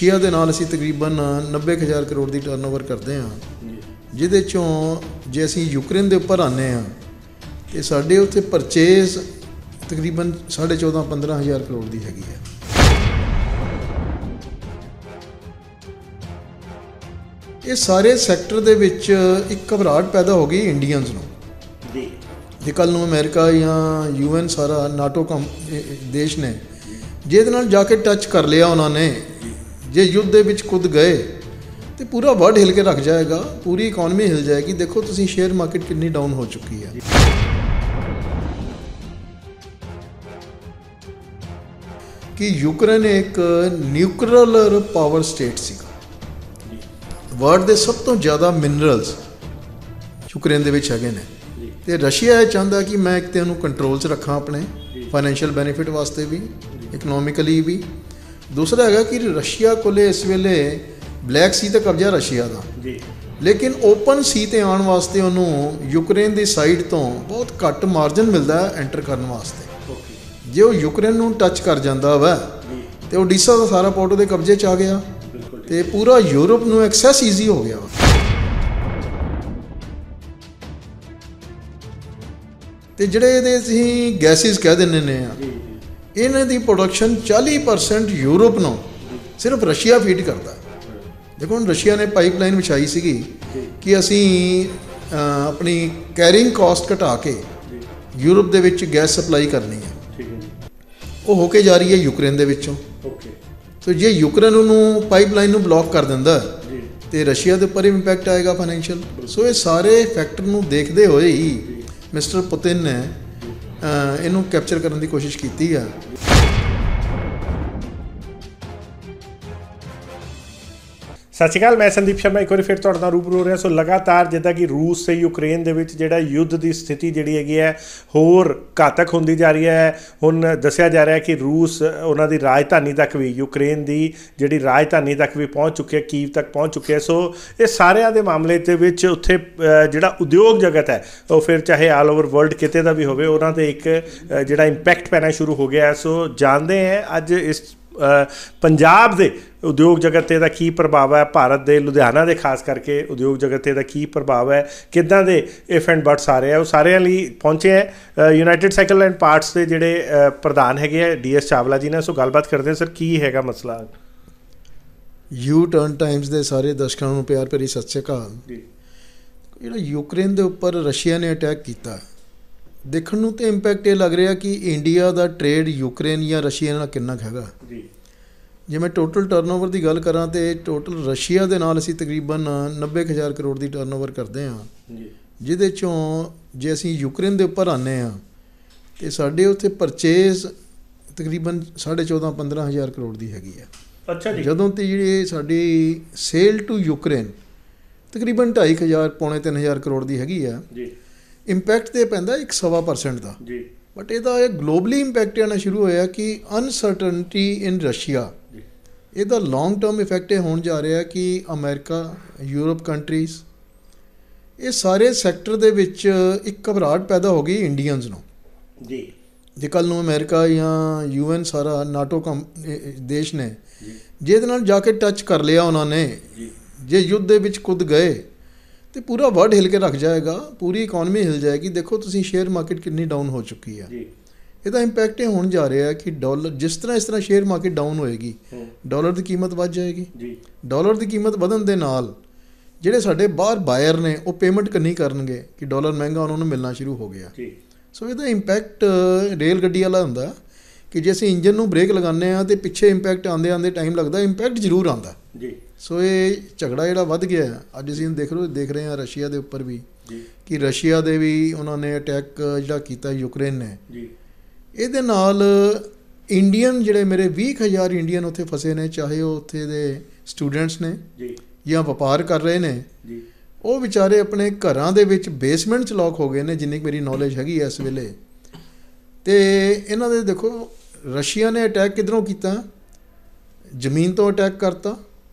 Russia ਦੇ ਨਾਲ ਅਸੀਂ ਤਕਰੀਬਨ 90,000 ਕਰੋੜ ਦੀ ਟਰਨਓਵਰ ਕਰਦੇ ਹਾਂ, ਜਿਹਦੇ ਚੋਂ ਜੇ ਅਸੀਂ ਯੂਕਰੇਨ ਦੇ ਉੱਪਰ ਆਉਂਦੇ ਹਾਂ ਤੇ ਸਾਡੇ ਉੱਥੇ ਪਰਚੇਜ਼ ਤਕਰੀਬਨ 14,500-15,000 ਕਰੋੜ ਦੀ ਹੈਗੀ ਹੈ। ਇਹ ਸਾਰੇ ਸੈਕਟਰ ਦੇ ਵਿੱਚ ਇੱਕ ਘਬਰਾਹਟ ਪੈਦਾ ਹੋ ਗਈ ਇੰਡੀਅਨਸ ਨੂੰ ਜੀ। ਜੇ ਕੱਲ੍ਹ ਨੂੰ ਅਮਰੀਕਾ ਜਾਂ UN ਸਾਰਾ ਨਾਟੋ ਦੇਸ਼ ਨੇ ਜਿਹਦੇ ਨਾਲ ਜਾ ਕੇ ਟੱਚ ਕਰ ਲਿਆ ਉਹਨਾਂ ਨੇ, ਜੇ ਯੁੱਧ ਦੇ ਵਿੱਚ ਕੁੱਦ ਗਏ ਤੇ ਪੂਰਾ ਵਰਲਡ ਹਿਲ ਕੇ ਰੱਖ ਜਾਏਗਾ, ਪੂਰੀ ਇਕਨੋਮੀ ਹਿਲ ਜਾਏਗੀ। ਦੇਖੋ ਤੁਸੀਂ ਸ਼ੇਅਰ ਮਾਰਕੀਟ ਕਿੰਨੀ ਡਾਊਨ ਹੋ ਚੁੱਕੀ ਹੈ। ਕਿ ਯੂਕਰੇਨ ਇੱਕ ਨਿਊਕਲੀਅਰ ਪਾਵਰ ਸਟੇਟ ਸੀਗਾ, ਵਰਲਡ ਦੇ ਸਭ ਤੋਂ ਜ਼ਿਆਦਾ ਮਿਨਰਲਸ ਯੂਕਰੇਨ ਦੇ ਵਿੱਚ ਹੈਗੇ ਨੇ, ਤੇ ਰਸ਼ੀਆ ਇਹ ਚਾਹੁੰਦਾ ਕਿ ਮੈਂ ਇੱਕ ਤੇ ਉਹਨੂੰ ਕੰਟਰੋਲ 'ਚ ਰੱਖਾਂ ਆਪਣੇ ਫਾਈਨੈਂਸ਼ੀਅਲ ਬੈਨੀਫਿਟ ਵਾਸਤੇ ਵੀ, ਇਕਨੋਮਿਕਲੀ ਵੀ। ਦੂਸਰਾ ਹੈਗਾ ਕਿ ਰਸ਼ੀਆ ਕੋਲ ਇਸ ਵੇਲੇ ਬਲੈਕ ਸੀ 'ਤੇ ਕਬਜ਼ਾ ਰਸ਼ੀਆ ਦਾ, ਲੇਕਿਨ ਓਪਨ ਸੀ 'ਤੇ ਆਉਣ ਵਾਸਤੇ ਉਹਨੂੰ ਯੂਕਰੇਨ ਦੀ ਸਾਈਡ ਤੋਂ ਬਹੁਤ ਘੱਟ ਮਾਰਜਨ ਮਿਲਦਾ ਹੈ ਐਂਟਰ ਕਰਨ ਵਾਸਤੇ। ਜੇ ਉਹ ਯੂਕਰੇਨ ਨੂੰ ਟੱਚ ਕਰ ਜਾਂਦਾ ਵਾ ਤੇ ਓਡੀਸ਼ਾ ਦਾ ਸਾਰਾ ਪੋਰਟ ਉਹਦੇ ਕਬਜ਼ੇ 'ਚ ਆ ਗਿਆ ਤੇ ਪੂਰਾ ਯੂਰਪ ਨੂੰ ਐਕਸੈਸ ਈਜ਼ੀ ਹੋ ਗਿਆ। ਤੇ ਜਿਹੜੇ ਇਹਦੇ ਅਸੀਂ ਗੈਸਿਸ ਕਹਿ ਦਿੰਦੇ ਨੇ ਆ, ਇਹਨਾਂ ਦੀ ਪ੍ਰੋਡਕਸ਼ਨ 40% ਯੂਰਪ ਨੂੰ ਸਿਰਫ ਰਸ਼ੀਆ ਫੀਡ ਕਰਦਾ। ਦੇਖੋ ਹੁਣ ਰਸ਼ੀਆ ਨੇ ਪਾਈਪਲਾਈਨ ਵਿਛਾਈ ਸੀਗੀ ਕਿ ਅਸੀਂ ਆਪਣੀ ਕੈਰਿੰਗ ਕਾਸਟ ਘਟਾ ਕੇ ਯੂਰਪ ਦੇ ਵਿੱਚ ਗੈਸ ਸਪਲਾਈ ਕਰਨੀ ਹੈ, ਉਹ ਹੋ ਕੇ ਜਾ ਰਹੀ ਹੈ ਯੂਕਰੇਨ ਦੇ ਵਿੱਚੋਂ। ਸੋ ਜੇ ਯੂਕਰੇਨ ਨੂੰ ਪਾਈਪਲਾਈਨ ਨੂੰ ਬਲੌਕ ਕਰ ਦਿੰਦਾ ਤੇ ਰਸ਼ੀਆ ਦੇ ਉੱਪਰ ਇੰਪੈਕਟ ਆਏਗਾ ਫਾਈਨੈਂਸ਼ੀਅਲ। ਸੋ ਇਹ ਸਾਰੇ ਫੈਕਟਰ ਨੂੰ ਦੇਖਦੇ ਹੋਏ ਹੀ ਮਿਸਟਰ ਪੁਤਿਨ ਨੇ ਇਹਨੂੰ ਕੈਪਚਰ ਕਰਨ ਦੀ ਕੋਸ਼ਿਸ਼ ਕੀਤੀ ਹੈ। ਸਤਿ ਸ਼੍ਰੀ ਅਕਾਲ, ਮੈਂ ਸੰਦੀਪ ਸ਼ਰਮਾ ਇੱਕ ਵਾਰੀ ਫਿਰ ਤੁਹਾਡੇ ਨਾਲ ਰੂਬਰੂ ਹੋ ਰਿਹਾ। ਸੋ ਲਗਾਤਾਰ ਜਿੱਦਾਂ ਕਿ ਰੂਸ ਤੇ ਯੂਕਰੇਨ ਦੇ ਵਿੱਚ ਜਿਹੜਾ ਯੁੱਧ ਦੀ ਸਥਿਤੀ ਜਿਹੜੀ ਹੈਗੀ ਹੈ ਹੋਰ ਘਾਤਕ ਹੁੰਦੀ ਜਾ ਰਹੀ ਹੈ। ਹੁਣ ਦੱਸਿਆ ਜਾ ਰਿਹਾ ਕਿ ਰੂਸ ਉਹਨਾਂ ਦੀ ਰਾਜਧਾਨੀ ਤੱਕ ਵੀ, ਯੂਕਰੇਨ ਦੀ ਜਿਹੜੀ ਰਾਜਧਾਨੀ ਤੱਕ ਵੀ ਪਹੁੰਚ ਚੁੱਕਿਆ, ਕੀਵ ਤੱਕ ਪਹੁੰਚ ਚੁੱਕਿਆ। ਸੋ ਇਹ ਸਾਰਿਆਂ ਦੇ ਮਾਮਲੇ ਦੇ ਵਿੱਚ ਉੱਥੇ ਜਿਹੜਾ ਉਦਯੋਗ ਜਗਤ ਹੈ ਉਹ ਫਿਰ ਚਾਹੇ ਆਲ ਓਵਰ ਵਰਲਡ ਕਿਤੇ ਦਾ ਵੀ ਹੋਵੇ, ਉਹਨਾਂ 'ਤੇ ਇੱਕ ਜਿਹੜਾ ਇੰਪੈਕਟ ਪੈਣਾ ਸ਼ੁਰੂ ਹੋ ਗਿਆ। ਸੋ ਜਾਣਦੇ ਹਾਂ ਅੱਜ ਇਸ ਪੰਜਾਬ ਦੇ ਉਦਯੋਗ ਜਗਤ 'ਤੇ ਦਾ ਕੀ ਪ੍ਰਭਾਵ ਹੈ, ਭਾਰਤ ਦੇ ਲੁਧਿਆਣਾ ਦੇ ਖਾਸ ਕਰਕੇ ਉਦਯੋਗ ਜਗਤ 'ਤੇ ਦਾ ਕੀ ਪ੍ਰਭਾਵ ਹੈ, ਕਿੱਦਾਂ ਦੇ ਇਫ ਐਂਡ ਬਟਸ ਆ ਰਹੇ ਆ, ਉਹ ਸਾਰਿਆਂ ਲਈ ਪਹੁੰਚੇ ਹੈ ਯੂਨਾਈਟਿਡ ਸਾਈਕਲ ਐਂਡ ਪਾਰਟਸ ਦੇ ਜਿਹੜੇ ਪ੍ਰਧਾਨ ਹੈਗੇ ਆ DS ਚਾਵਲਾ ਜੀ ਨੇ। ਸੋ ਗੱਲਬਾਤ ਕਰਦੇ ਹਾਂ। ਸਰ, ਕੀ ਹੈਗਾ ਮਸਲਾ? ਯੂ ਟਰਨ ਟਾਈਮਸ ਦੇ ਸਾਰੇ ਦਰਸ਼ਕਾਂ ਨੂੰ ਪਿਆਰ ਭਰੀ ਸਤਿ ਸ਼੍ਰੀ ਅਕਾਲ। ਜਿਹੜਾ ਯੂਕਰੇਨ ਦੇ ਉੱਪਰ ਰਸ਼ੀਆ ਨੇ ਅਟੈਕ ਕੀਤਾ, ਦੇਖਣ ਨੂੰ ਤਾਂ ਇੰਪੈਕਟ ਇਹ ਲੱਗ ਰਿਹਾ ਕਿ ਇੰਡੀਆ ਦਾ ਟਰੇਡ ਯੂਕਰੇਨ ਜਾਂ ਰਸ਼ੀਆ ਨਾਲ ਕਿੰਨਾ ਕੁ ਹੈਗਾ। ਜੇ ਮੈਂ ਟੋਟਲ ਟਰਨਓਵਰ ਦੀ ਗੱਲ ਕਰਾਂ ਤਾਂ ਟੋਟਲ ਰਸ਼ੀਆ ਦੇ ਨਾਲ ਅਸੀਂ ਤਕਰੀਬਨ 90,000 ਕਰੋੜ ਦੀ ਟਰਨਓਵਰ ਕਰਦੇ ਹਾਂ, ਜਿਹਦੇ ਚੋਂ ਜੇ ਅਸੀਂ ਯੂਕਰੇਨ ਦੇ ਉੱਪਰ ਆਉਂਦੇ ਹਾਂ ਤੇ ਸਾਡੇ ਉੱਥੇ ਪਰਚੇਜ਼ ਤਕਰੀਬਨ 14,500-15,000 ਕਰੋੜ ਦੀ ਹੈਗੀ ਹੈ। ਅੱਛਾ ਜੀ। ਜਦੋਂ ਤੇ ਜਿਹੜੀ ਸਾਡੀ ਸੇਲ ਟੂ ਯੂਕਰੇਨ ਤਕਰੀਬਨ 2,500 ਪੌਣੇ 3,000 ਕਰੋੜ ਦੀ ਹੈਗੀ ਆ। ਇੰਪੈਕਟ ਤੇ ਪੈਂਦਾ 1.25% ਦਾ, ਬਟ ਇਹਦਾ ਇਹ ਗਲੋਬਲੀ ਇੰਪੈਕਟ ਆਉਣਾ ਸ਼ੁਰੂ ਹੋਇਆ ਕਿ ਅਨਸਰਟਨਟੀ ਇਨ ਰਸ਼ੀਆ, ਇਹਦਾ ਲੌਂਗ ਟਰਮ ਇਫੈਕਟ ਇਹ ਹੋਣ ਜਾ ਰਿਹਾ ਕਿ ਅਮਰੀਕਾ, ਯੂਰਪ ਕੰਟਰੀਜ਼, ਇਹ ਸਾਰੇ ਸੈਕਟਰ ਦੇ ਵਿੱਚ ਇੱਕ ਘਬਰਾਹਟ ਪੈਦਾ ਹੋ ਗਈ ਇੰਡੀਅਨਸ ਨੂੰ ਜੀ। ਜੇ ਕੱਲ੍ਹ ਨੂੰ ਅਮਰੀਕਾ ਜਾਂ UN ਸਾਰਾ ਨਾਟੋ ਦੇਸ਼ ਨੇ ਜਿਹਦੇ ਨਾਲ ਜਾ ਕੇ ਟੱਚ ਕਰ ਲਿਆ ਉਹਨਾਂ ਨੇ, ਜੇ ਯੁੱਧ ਦੇ ਵਿੱਚ ਕੁੱਦ ਗਏ ਤੇ ਪੂਰਾ ਵਰਲਡ ਹਿਲ ਕੇ ਰੱਖ ਜਾਏਗਾ, ਪੂਰੀ ਇਕਨੋਮੀ ਹਿਲ ਜਾਏਗੀ। ਦੇਖੋ ਤੁਸੀਂ ਸ਼ੇਅਰ ਮਾਰਕੀਟ ਕਿੰਨੀ ਡਾਊਨ ਹੋ ਚੁੱਕੀ ਹੈ। ਇਹਦਾ ਇੰਪੈਕਟ ਇਹ ਹੋਣ ਜਾ ਰਿਹਾ ਕਿ ਡਾਲਰ ਜਿਸ ਤਰ੍ਹਾਂ ਸ਼ੇਅਰ ਮਾਰਕੀਟ ਡਾਊਨ ਹੋਏਗੀ, ਡਾਲਰ ਦੀ ਕੀਮਤ ਵੱਧ ਜਾਏਗੀ। ਡਾਲਰ ਦੀ ਕੀਮਤ ਵਧਣ ਦੇ ਨਾਲ ਜਿਹੜੇ ਸਾਡੇ ਬਾਹਰ ਬਾਇਰ ਨੇ ਉਹ ਪੇਮੈਂਟ ਨਹੀਂ ਕਰਨਗੇ ਕਿ ਡਾਲਰ ਮਹਿੰਗਾ ਉਹਨਾਂ ਨੂੰ ਮਿਲਣਾ ਸ਼ੁਰੂ ਹੋ ਗਿਆ। ਸੋ ਇਹਦਾ ਇੰਪੈਕਟ ਰੇਲ ਗੱਡੀ ਵਾਲਾ ਹੁੰਦਾ ਕਿ ਜੇ ਅਸੀਂ ਇੰਜਨ ਨੂੰ ਬ੍ਰੇਕ ਲਗਾਉਂਦੇ ਹਾਂ ਤੇ ਪਿੱਛੇ ਇੰਪੈਕਟ ਆਉਂਦੇ ਟਾਈਮ ਲੱਗਦਾ, ਇੰਪੈਕਟ ਜ਼ਰੂਰ ਆਉਂਦਾ ਜੀ। ਸੋ ਇਹ ਝਗੜਾ ਜਿਹੜਾ ਵੱਧ ਗਿਆ ਅੱਜ ਅਸੀਂ ਦੇਖ ਰਹੇ ਹਾਂ ਰਸ਼ੀਆ ਦੇ ਉੱਪਰ ਵੀ ਕਿ ਰਸ਼ੀਆ ਦੇ ਵੀ ਉਹਨਾਂ ਨੇ ਅਟੈਕ ਜਿਹੜਾ ਕੀਤਾ ਯੂਕਰੇਨ ਨੇ, ਇਹਦੇ ਨਾਲ ਇੰਡੀਅਨ ਜਿਹੜੇ ਮੇਰੇ 20,000 ਇੰਡੀਅਨ ਉੱਥੇ ਫਸੇ ਨੇ, ਚਾਹੇ ਉਹ ਉੱਥੇ ਦੇ ਸਟੂਡੈਂਟਸ ਨੇ ਜਾਂ ਵਪਾਰ ਕਰ ਰਹੇ ਨੇ, ਉਹ ਵਿਚਾਰੇ ਆਪਣੇ ਘਰਾਂ ਦੇ ਵਿੱਚ ਬੇਸਮੈਂਟ 'ਚ ਲੌਕ ਹੋ ਗਏ ਨੇ, ਜਿੰਨੀ ਮੇਰੀ ਨੌਲੇਜ ਹੈਗੀ ਇਸ ਵੇਲੇ। ਅਤੇ ਇਹਨਾਂ ਦੇ ਦੇਖੋ ਰਸ਼ੀਆ ਨੇ ਅਟੈਕ ਕਿੱਧਰੋਂ ਕੀਤਾ, ਜ਼ਮੀਨ ਤੋਂ ਅਟੈਕ ਕਰਤਾ।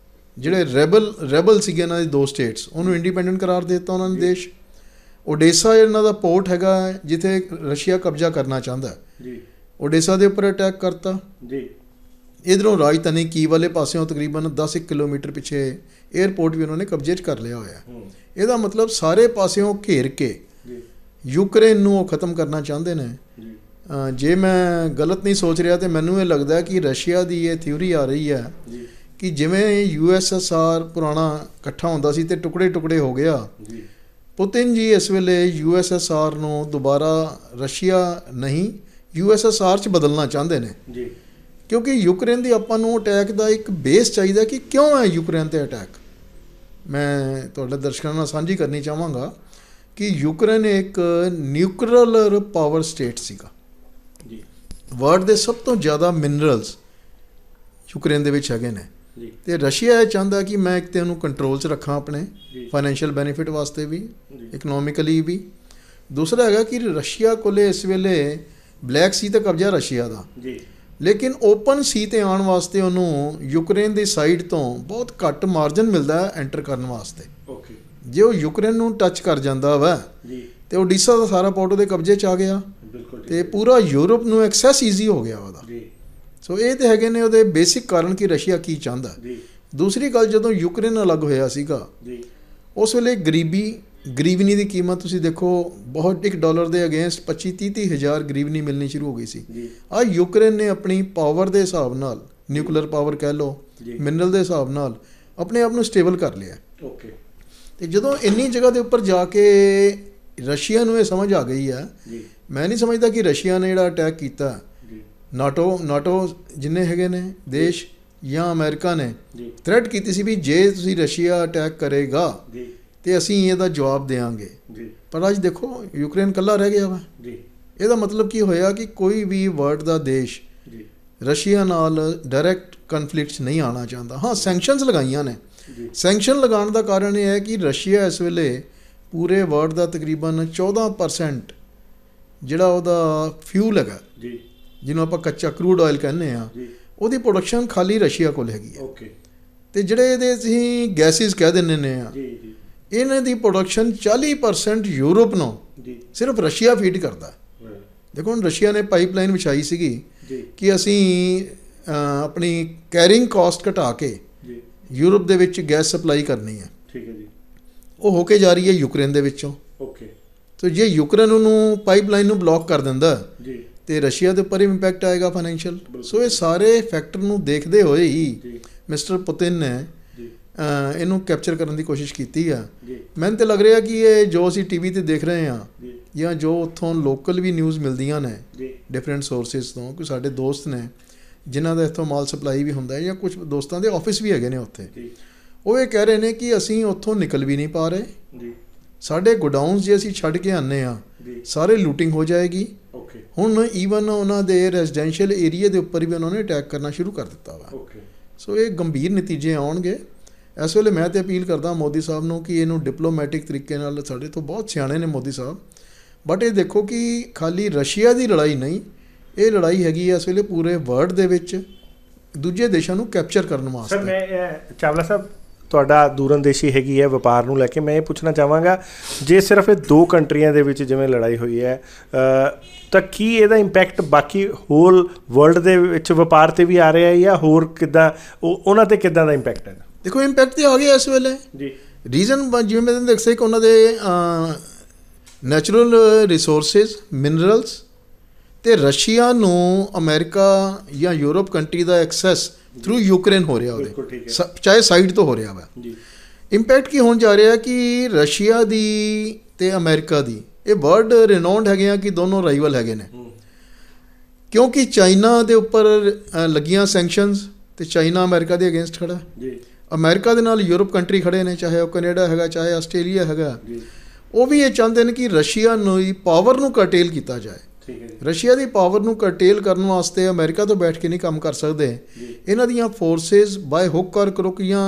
ਜਿਹੜੇ ਰੈਬਲ ਸੀਗੇ ਇਹਨਾਂ ਦੇ 2 ਸਟੇਟਸ, ਉਹਨੂੰ ਇੰਡੀਪੈਂਡੈਂਟ ਕਰਾਰ ਦੇ ਦਿੱਤਾ ਉਹਨਾਂ ਨੇ ਦੇਸ਼। ਓਡੇਸਾ ਇਹਨਾਂ ਦਾ ਪੋਰਟ ਹੈਗਾ ਜਿੱਥੇ ਰਸ਼ੀਆ ਕਬਜ਼ਾ ਕਰਨਾ ਚਾਹੁੰਦਾ, ਓਡੇਸਾ ਦੇ ਉੱਪਰ ਅਟੈਕ ਕਰਤਾ। इधरों राजधानी की वाले पासों तकरीबन 10 किलोमीटर पिछे एयरपोर्ट भी उन्होंने कब्जे 'ਚ ਕਰ ਲਿਆ ਹੋਇਆ। ਇਹਦਾ ਮਤਲਬ ਸਾਰੇ ਪਾਸਿਓਂ ਘੇਰ ਕੇ ਯੂਕਰੇਨ ਨੂੰ ਉਹ ਖਤਮ ਕਰਨਾ ਚਾਹੁੰਦੇ ਨੇ। ਜੇ ਮੈਂ ਗਲਤ ਨਹੀਂ ਸੋਚ ਰਿਹਾ ਤਾਂ ਮੈਨੂੰ ਇਹ ਲੱਗਦਾ ਕਿ ਰਸ਼ੀਆ ਦੀ ਇਹ ਥਿਊਰੀ ਆ ਰਹੀ ਹੈ ਕਿ ਜਿਵੇਂ USSR ਪੁਰਾਣਾ ਇਕੱਠਾ ਹੁੰਦਾ ਸੀ ਤੇ ਟੁਕੜੇ ਟੁਕੜੇ ਹੋ ਗਿਆ, ਪੁਤਿਨ ਜੀ ਇਸ ਵੇਲੇ USSR ਨੂੰ ਦੁਬਾਰਾ ਰਸ਼ੀਆ ਨਹੀਂ USSR 'ਚ ਬਦਲਣਾ ਚਾਹੁੰਦੇ ਨੇ। ਕਿਉਂਕਿ ਯੂਕਰੇਨ ਦੀ ਆਪਾਂ ਨੂੰ ਅਟੈਕ ਦਾ ਇੱਕ ਬੇਸ ਚਾਹੀਦਾ ਕਿ ਕਿਉਂ ਹੈ ਯੂਕਰੇਨ 'ਤੇ ਅਟੈਕ। ਮੈਂ ਤੁਹਾਡੇ ਦਰਸ਼ਕਾਂ ਨਾਲ ਸਾਂਝੀ ਕਰਨੀ ਚਾਹਾਂਗਾ ਕਿ ਯੂਕਰੇਨ ਇੱਕ ਨਿਊਕਲੀਅਰ ਪਾਵਰ ਸਟੇਟ ਸੀਗਾ। ਵਰਲਡ ਦੇ ਸਭ ਤੋਂ ਜ਼ਿਆਦਾ ਮਿਨਰਲਸ ਯੂਕਰੇਨ ਦੇ ਵਿੱਚ ਹੈਗੇ ਨੇ ਤੇ ਰਸ਼ੀਆ ਇਹ ਚਾਹੁੰਦਾ ਕਿ ਮੈਂ ਇੱਕ ਤਾਂ ਉਹਨੂੰ ਕੰਟਰੋਲ 'ਚ ਰੱਖਾਂ ਆਪਣੇ ਫਾਈਨੈਂਸ਼ੀਅਲ ਬੈਨੀਫਿਟ ਵਾਸਤੇ ਵੀ, ਇਕਨੋਮਿਕਲੀ ਵੀ। ਦੂਸਰਾ ਹੈਗਾ ਕਿ ਰਸ਼ੀਆ ਕੋਲੇ ਇਸ ਵੇਲੇ ਬਲੈਕ ਸੀ 'ਤੇ ਕਬਜ਼ਾ ਰਸ਼ੀਆ ਦਾ, ਲੇਕਿਨ ਓਪਨ ਸੀ 'ਤੇ ਆਉਣ ਵਾਸਤੇ ਉਹਨੂੰ ਯੂਕਰੇਨ ਦੀ ਸਾਈਡ ਤੋਂ ਬਹੁਤ ਘੱਟ ਮਾਰਜਨ ਮਿਲਦਾ ਐਂਟਰ ਕਰਨ ਵਾਸਤੇ। ਜੇ ਉਹ ਯੂਕਰੇਨ ਨੂੰ ਟੱਚ ਕਰ ਜਾਂਦਾ ਵਾ ਤੇ ਓਡੀਸ਼ਾ ਦਾ ਸਾਰਾ ਪੋਰਟ ਉਹਦੇ ਕਬਜ਼ੇ 'ਚ ਆ ਗਿਆ ਤੇ ਪੂਰਾ ਯੂਰਪ ਨੂੰ ਐਕਸੈਸ ਈਜ਼ੀ ਹੋ ਗਿਆ ਉਹਦਾ। ਸੋ ਇਹ ਤੇ ਹੈਗੇ ਨੇ ਉਹਦੇ ਬੇਸਿਕ ਕਾਰਨ ਕਿ ਰਸ਼ੀਆ ਕੀ ਚਾਹੁੰਦਾ। ਦੂਸਰੀ ਗੱਲ, ਜਦੋਂ ਯੂਕਰੇਨ ਅਲੱਗ ਹੋਇਆ ਸੀਗਾ ਉਸ ਵੇਲੇ ਗਰੀਵਨੀ ਦੀ ਕੀਮਤ ਤੁਸੀਂ ਦੇਖੋ ਬਹੁਤ, $1 ਦੇ ਅਗੇਂਸਟ 25-30 ਹਜ਼ਾਰ ਗਰੀਵਨੀ ਮਿਲਣੀ ਸ਼ੁਰੂ ਹੋ ਗਈ ਸੀ। ਆ ਯੂਕਰੇਨ ਨੇ ਆਪਣੀ ਪਾਵਰ ਦੇ ਹਿਸਾਬ ਨਾਲ, ਨਿਊਕਲੀਅਰ ਪਾਵਰ ਕਹਿ ਲਓ, ਮਿਨਰਲ ਦੇ ਹਿਸਾਬ ਨਾਲ ਆਪਣੇ ਆਪ ਨੂੰ ਸਟੇਬਲ ਕਰ ਲਿਆ। ਤੇ ਜਦੋਂ ਇੰਨੀ ਜਗ੍ਹਾ ਦੇ ਉੱਪਰ ਜਾ ਕੇ ਰਸ਼ੀਆ ਨੂੰ ਇਹ ਸਮਝ ਆ ਗਈ ਹੈ, ਮੈਂ ਨਹੀਂ ਸਮਝਦਾ ਕਿ ਰਸ਼ੀਆ ਨੇ ਜਿਹੜਾ ਅਟੈਕ ਕੀਤਾ, ਨਾਟੋ ਜਿੰਨੇ ਹੈਗੇ ਨੇ ਦੇਸ਼ ਜਾਂ ਅਮਰੀਕਾ ਨੇ ਥ੍ਰੈਟ ਕੀਤੀ ਸੀ ਵੀ ਜੇ ਤੁਸੀਂ ਰਸ਼ੀਆ ਅਟੈਕ ਕਰੇਗਾ ਤੇ ਅਸੀਂ ਇਹਦਾ ਜਵਾਬ ਦੇਵਾਂਗੇ। ਪਰ ਅੱਜ ਦੇਖੋ ਯੂਕਰੇਨ ਇਕੱਲਾ ਰਹਿ ਗਿਆ ਵਾ। ਇਹਦਾ ਮਤਲਬ ਕੀ ਹੋਇਆ ਕਿ ਕੋਈ ਵੀ ਵਰਲਡ ਦਾ ਦੇਸ਼ ਰਸ਼ੀਆ ਨਾਲ ਡਾਇਰੈਕਟ ਕਨਫਲਿਕਟ 'ਚ ਨਹੀਂ ਆਉਣਾ ਚਾਹੁੰਦਾ। ਹਾਂ, ਸੈਂਕਸ਼ਨਸ ਲਗਾਈਆਂ ਨੇ। ਸੈਂਕਸ਼ਨ ਲਗਾਉਣ ਦਾ ਕਾਰਨ ਇਹ ਹੈ ਕਿ ਰਸ਼ੀਆ ਇਸ ਵੇਲੇ ਪੂਰੇ ਵਰਲਡ ਦਾ ਤਕਰੀਬਨ 14% ਜਿਹੜਾ ਉਹਦਾ ਫਿਊਲ ਹੈਗਾ, ਜਿਹਨੂੰ ਆਪਾਂ ਕੱਚਾ ਕਰੂਡ ਆਇਲ ਕਹਿੰਦੇ ਆ, ਉਹਦੀ ਪ੍ਰੋਡਕਸ਼ਨ ਖਾਲੀ ਰਸ਼ੀਆ ਕੋਲ ਹੈਗੀ ਹੈ। ਤੇ ਜਿਹੜੇ ਇਹਦੇ ਅਸੀਂ ਗੈਸਿਸ ਕਹਿ ਦਿੰਦੇ ਨੇ ਆ, ਇਹਨਾਂ ਦੀ ਪ੍ਰੋਡਕਸ਼ਨ 40% ਯੂਰਪ ਨੂੰ ਸਿਰਫ ਰਸ਼ੀਆ ਫੀਡ ਕਰਦਾ। ਦੇਖੋ ਹੁਣ ਰਸ਼ੀਆ ਨੇ ਪਾਈਪਲਾਈਨ ਵਿਛਾਈ ਸੀਗੀ ਕਿ ਅਸੀਂ ਆਪਣੀ ਕੈਰਿੰਗ ਕਾਸਟ ਘਟਾ ਕੇ ਯੂਰਪ ਦੇ ਵਿੱਚ ਗੈਸ ਸਪਲਾਈ ਕਰਨੀ ਹੈ। ਉਹ ਹੋ ਕੇ ਜਾ ਰਹੀ ਹੈ ਯੂਕਰੇਨ ਦੇ ਵਿੱਚੋਂ। ਤੇ ਜੇ ਯੂਕਰੇਨ ਉਹਨੂੰ ਪਾਈਪਲਾਈਨ ਨੂੰ ਬਲੌਕ ਕਰ ਦਿੰਦਾ ਤੇ ਰਸ਼ੀਆ ਦੇ ਉੱਪਰ ਇੰਪੈਕਟ ਆਏਗਾ ਫਾਈਨੈਂਸ਼ੀਅਲ। ਸੋ ਇਹ ਸਾਰੇ ਫੈਕਟਰ ਨੂੰ ਦੇਖਦੇ ਹੋਏ ਹੀ ਮਿਸਟਰ ਪੁਤਿਨ ਨੇ ਇਹਨੂੰ ਕੈਪਚਰ ਕਰਨ ਦੀ ਕੋਸ਼ਿਸ਼ ਕੀਤੀ ਆ। ਮੈਨੂੰ ਤਾਂ ਲੱਗ ਰਿਹਾ ਕਿ ਇਹ ਜੋ ਅਸੀਂ TV 'ਤੇ ਦੇਖ ਰਹੇ ਹਾਂ ਜਾਂ ਜੋ ਉੱਥੋਂ ਲੋਕਲ ਵੀ ਨਿਊਜ਼ ਮਿਲਦੀਆਂ ਨੇ ਡਿਫਰੈਂਟ ਸੋਰਸਿਸ ਤੋਂ, ਕਿ ਸਾਡੇ ਦੋਸਤ ਨੇ ਜਿਨ੍ਹਾਂ ਦਾ ਇੱਥੋਂ ਮਾਲ ਸਪਲਾਈ ਵੀ ਹੁੰਦਾ ਹੈ ਜਾਂ ਕੁਝ ਦੋਸਤਾਂ ਦੇ ਆਫਿਸ ਵੀ ਹੈਗੇ ਨੇ ਉੱਥੇ, ਉਹ ਇਹ ਕਹਿ ਰਹੇ ਨੇ ਕਿ ਅਸੀਂ ਉੱਥੋਂ ਨਿਕਲ ਵੀ ਨਹੀਂ ਪਾ ਰਹੇ। ਸਾਡੇ ਗੋਡਾਊਨਸ ਜੇ ਅਸੀਂ ਛੱਡ ਕੇ ਆਉਂਦੇ ਹਾਂ ਸਾਰੇ ਲੂਟਿੰਗ ਹੋ ਜਾਏਗੀ। ਹੁਣ ਈਵਨ ਉਹਨਾਂ ਦੇ ਰੈਜ਼ੀਡੈਂਸ਼ੀਅਲ ਏਰੀਆ ਦੇ ਉੱਪਰ ਵੀ ਉਹਨਾਂ ਨੇ ਅਟੈਕ ਕਰਨਾ ਸ਼ੁਰੂ ਕਰ ਦਿੱਤਾ ਵਾ। ਸੋ ਇਹ ਗੰਭੀਰ ਨਤੀਜੇ ਆਉਣਗੇ। ਇਸ ਵੇਲੇ ਮੈਂ ਤਾਂ ਅਪੀਲ ਕਰਦਾ ਮੋਦੀ ਸਾਹਿਬ ਨੂੰ ਕਿ ਇਹਨੂੰ ਡਿਪਲੋਮੈਟਿਕ ਤਰੀਕੇ ਨਾਲ, ਸਾਡੇ ਤੋਂ ਬਹੁਤ ਸਿਆਣੇ ਨੇ ਮੋਦੀ ਸਾਹਿਬ, ਬਟ ਇਹ ਦੇਖੋ ਕਿ ਖਾਲੀ ਰਸ਼ੀਆ ਦੀ ਲੜਾਈ ਨਹੀਂ, ਇਹ ਲੜਾਈ ਹੈਗੀ ਹੈ ਇਸ ਵੇਲੇ ਪੂਰੇ ਵਰਲਡ ਦੇ ਵਿੱਚ ਦੂਜੇ ਦੇਸ਼ਾਂ ਨੂੰ ਕੈਪਚਰ ਕਰਨ ਵਾਸਤੇ। ਸਰ, ਮੈਂ ਚਾਵਲਾ ਸਾਹਿਬ ਤੁਹਾਡਾ ਦੂਰਅੰਦੇਸ਼ੀ ਹੈਗੀ ਹੈ ਵਪਾਰ ਨੂੰ ਲੈ ਕੇ, ਮੈਂ ਇਹ ਪੁੱਛਣਾ ਚਾਹਾਂਗਾ ਜੇ ਸਿਰਫ ਇਹ 2 ਕੰਟਰੀਆਂ ਦੇ ਵਿੱਚ ਜਿਵੇਂ ਲੜਾਈ ਹੋਈ ਹੈ ਤਾਂ ਕੀ ਇਹਦਾ ਇੰਪੈਕਟ ਬਾਕੀ ਹੋਲ ਵਰਲਡ ਦੇ ਵਿੱਚ ਵਪਾਰ 'ਤੇ ਵੀ ਆ ਰਿਹਾ ਹੈ ਜਾਂ ਹੋਰ ਕਿੱਦਾਂ, ਉਹਨਾਂ 'ਤੇ ਕਿੱਦਾਂ ਦਾ ਇੰਪੈਕਟ ਹੈ? ਦੇਖੋ ਇੰਪੈਕਟ ਤਾਂ ਆ ਗਿਆ ਇਸ ਵੇਲੇ ਜੀ। ਰੀਜ਼ਨ ਜਿਵੇਂ ਮੈਂ ਤੁਹਾਨੂੰ ਦੱਸਿਆ ਕਿ ਉਹਨਾਂ ਦੇ ਨੈਚੁਰਲ ਰਿਸੋਰਸਿਸ, ਮਿਨਰਲਸ, ਅਤੇ ਰਸ਼ੀਆ ਨੂੰ ਅਮਰੀਕਾ ਜਾਂ ਯੂਰਪ ਕੰਟਰੀ ਦਾ ਐਕਸੈਸ ਥਰੂ ਯੂਕਰੇਨ ਹੋ ਰਿਹਾ ਉਹਦੇ, ਚਾਹੇ ਸਾਈਡ ਤੋਂ ਹੋ ਰਿਹਾ ਵਾ। ਇੰਪੈਕਟ ਕੀ ਹੋਣ ਜਾ ਰਿਹਾ ਕਿ ਰਸ਼ੀਆ ਦੀ ਅਤੇ ਅਮਰੀਕਾ ਦੀ, ਇਹ ਵਰਲਡ ਰਿਨਾਊਂਡ ਹੈਗੇ ਆ ਕਿ ਦੋਨੋਂ ਰਾਈਵਲ ਹੈਗੇ ਨੇ, ਕਿਉਂਕਿ ਚਾਈਨਾ ਦੇ ਉੱਪਰ ਲੱਗੀਆਂ ਸੈਂਕਸ਼ਨਸ ਅਤੇ ਚਾਈਨਾ ਅਮਰੀਕਾ ਦੇ ਅਗੇਂਸਟ ਖੜਾ, ਅਮਰੀਕਾ ਦੇ ਨਾਲ ਯੂਰਪ ਕੰਟਰੀ ਖੜੇ ਨੇ, ਚਾਹੇ ਉਹ ਕੈਨੇਡਾ ਹੈਗਾ, ਚਾਹੇ ਆਸਟ੍ਰੇਲੀਆ ਹੈਗਾ। ਉਹ ਵੀ ਇਹ ਚਾਹੁੰਦੇ ਨੇ ਕਿ ਰਸ਼ੀਆ ਨੂੰ ਪਾਵਰ ਨੂੰ ਕਰਟੇਲ ਕੀਤਾ ਜਾਏ। ਰਸ਼ੀਆ ਦੀ ਪਾਵਰ ਨੂੰ ਕਰਟੇਲ ਕਰਨ ਵਾਸਤੇ ਅਮਰੀਕਾ ਤੋਂ ਬੈਠ ਕੇ ਨਹੀਂ ਕੰਮ ਕਰ ਸਕਦੇ। ਇਹਨਾਂ ਦੀਆਂ ਫੋਰਸਿਸ ਬਾਏ ਹੁੱਕ ਔਰ ਕਰੁਕ ਜਾਂ